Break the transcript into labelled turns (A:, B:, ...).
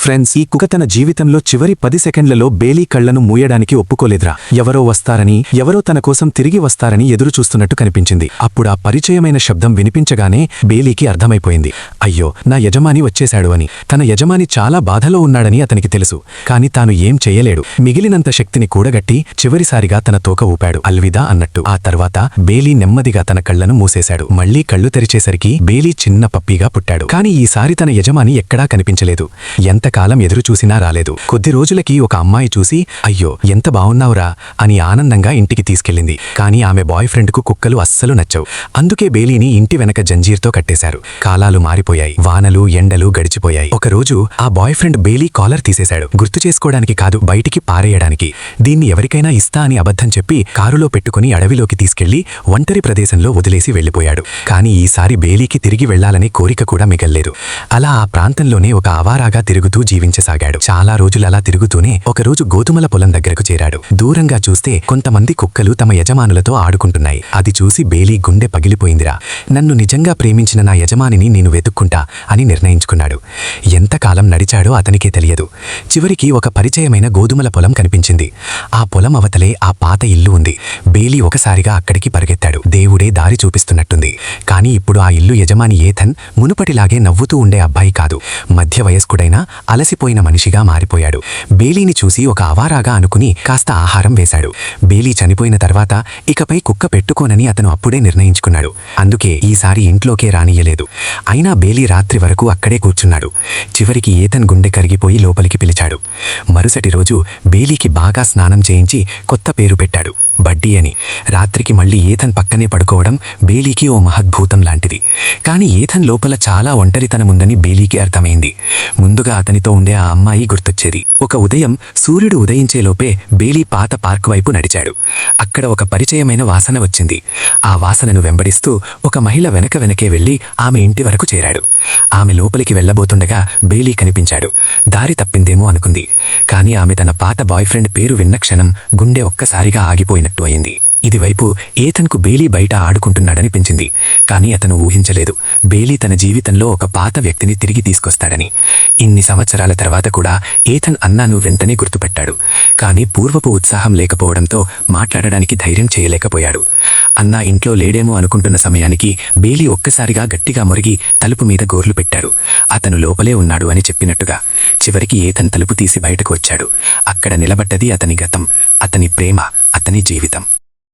A: Friends, ఈ కుక్క తన జీవితంలో చివరి 10 సెకండ్లలో బేలీ కళ్లను మూయడానికి ఒప్పుకోలేదురా. ఎవరో వస్తారని, ఎవరో తన కోసం తిరిగి వస్తారని ఎదురుచూస్తున్నట్టు కనిపించింది. అప్పుడా పరిచయమైన శబ్దం వినిపించగానే బేలీకి అర్థమైపోయింది, అయ్యో నా యజమాని వచ్చేశాడు అని. తన యజమాని చాలా బాధలో ఉన్నాడని అతనికి తెలుసు. కాని తాను ఏం చెయ్యలేడు. మిగిలినంత శక్తిని కూడగట్టి చివరిసారిగా తన తోక ఊపాడు, అల్విదా అన్నట్టు. ఆ తర్వాత బేలీ నెమ్మదిగా తన కళ్లను మూసేశాడు. మళ్లీ కళ్ళు తెరిచేసరికి బేలీ చిన్న పప్పీగా పుట్టాడు. కాని ఈసారి తన యజమాని ఎక్కడా కనిపించలేదు. ఎంతకాలం ఎదురుచూసినా రాలేదు. కొద్ది రోజులకి ఒక అమ్మాయి చూసి, అయ్యో ఎంత బావున్నావురా అని ఆనందంగా ఇంటికి తీసుకెళ్ళింది. కాని ఆమె బాయ్ ఫ్రెండ్ కు కుక్కలు అస్సలు నచ్చవు. అందుకే బేలీని ఇంటి వెనక జంజీర్తో కట్టేశారు. కాలాలు మారిపోయాయి. వానలు ఎండలు గడిచిపోయాయి. ఒకరోజు ఆ బాయ్ ఫ్రెండ్ బేలీ కాలర్ తీసేశాడు. గుర్తు చేసుకోవడానికి కాదు, బయటికి పారేయడానికి. దీన్ని ఎవరికైనా ఇస్తా అని అబద్ధం చెప్పి కారులో పెట్టుకుని అడవిలోకి తీసుకెళ్లి ఒంటరి ప్రదేశంలో వదిలేసి వెళ్లిపోయాడు. కాని ఈసారి బేలీకి తిరిగి వెళ్లాలనే కోరిక కూడా మిగల్లేదు. అలా ఆ ప్రాంతంలోనే ఒక అవారాగా తిరుగుతూ జీవించసాగాడు. చాలా రోజులలా తిరుగుతూనే ఒకరోజు గోధుమల పొలం దగ్గరకు చేరాడు. దూరంగా చూస్తే కొంతమంది కుక్కలు తమ యజమానులతో ఆడుకుంటున్నాయి. అది చూసి బేలీ గుండె పగిలిపోయిందిరా. నన్ను నిజంగా ప్రేమించిన నా యజమానిని నేను వెతుక్కుంటా అని నిర్ణయించుకున్నాడు. ఎంతకాలం నడిచాడో అతనికే తెలియదు. చివరికి ఒక పరిచయమైన గోధుమల పొలం కనిపించింది. ఆ పొలం అవతలే ఆ పాత ఇల్లు ఉంది. బేలీ ఒకసారిగా అక్కడికి పరిగెత్తాడు. దేవుడే దారి చూపిస్తున్నట్టుంది. కాని ఇప్పుడు ఆ ఇల్లు యజమాని ఏథన్ మునుపటిలాగే నవ్వుతూ ఉండే అబ్బాయి కాదు. మధ్య వయస్కుడైనా అలసిపోయిన మనిషిగా మారిపోయాడు. బేలీని చూసి ఒక అవారాగా అనుకుని కాస్త ఆహారం వేశాడు. బేలీ చనిపోయిన తర్వాత ఇకపై కుక్క పెట్టుకోనని అతను అప్పుడే నిర్ణయించుకున్నాడు. అందుకే ఈసారి ఇంట్లోకే రానియ్యలేదు. అయినా బేలీ రాత్రి వరకు అక్కడే కూర్చున్నాడు. చివరికి ఏథన్ గుండె కరిగిపోయి లోపలికి పిలిచాడు. మరుసటి రోజు బేలీకి బాగా స్నానం చేయించి కొత్త పేరు పెట్టాడు, బడ్డీ అని. రాత్రికి మళ్లీ ఏథన్ పక్కనే పడుకోవడం బేలీకి ఓ మహద్భూతం లాంటిది. కాని ఏథన్ లోపల చాలా ఒంటరితనముందని బేలీకి అర్థమైంది. ముందుగా అతనితో ఉండే ఆ అమ్మాయి గుర్తొచ్చేది. ఒక ఉదయం సూర్యుడు ఉదయించేలోపే బేలీ పాత పార్క్ వైపు నడిచాడు. అక్కడ ఒక పరిచయమైన వాసన వచ్చింది. ఆ వాసనను వెంబడిస్తూ ఒక మహిళ వెనకే వెళ్లి ఆమె ఇంటి వరకు చేరాడు. ఆమె లోపలికి వెళ్లబోతుండగా బేలీ కనిపించాడు. దారి తప్పిందేమో అనుకుంది. కాని ఆమె తన పాత బాయ్ ఫ్రెండ్ పేరు విన్న క్షణం గుండె ఒక్కసారిగా ఆగిపోయినట్టు అయింది. ఇదివైపు ఏథన్కు బేలీ బయట ఆడుకుంటున్నాడనిపించింది. కాని అతను ఊహించలేదు బేలీ తన జీవితంలో ఒక పాత వ్యక్తిని తిరిగి తీసుకొస్తాడని. ఇన్ని సంవత్సరాల తర్వాత కూడా ఏథన్ అన్నాను వెంటనే గుర్తుపెట్టాడు. కాని పూర్వపు ఉత్సాహం లేకపోవడంతో మాట్లాడడానికి ధైర్యం చేయలేకపోయాడు. అన్నా ఇంట్లో లేడేమో అనుకుంటున్న సమయానికి బేలీ ఒక్కసారిగా గట్టిగా మొరిగి తలుపు మీద గోర్లు పెట్టాడు. అతను లోపలే ఉన్నాడు అని చెప్పినట్టుగా. చివరికి ఏథన్ తలుపు తీసి బయటకు వచ్చాడు. అక్కడ నిలబడ్డది అతని గతం, అతని ప్రేమ, అతని జీవితం.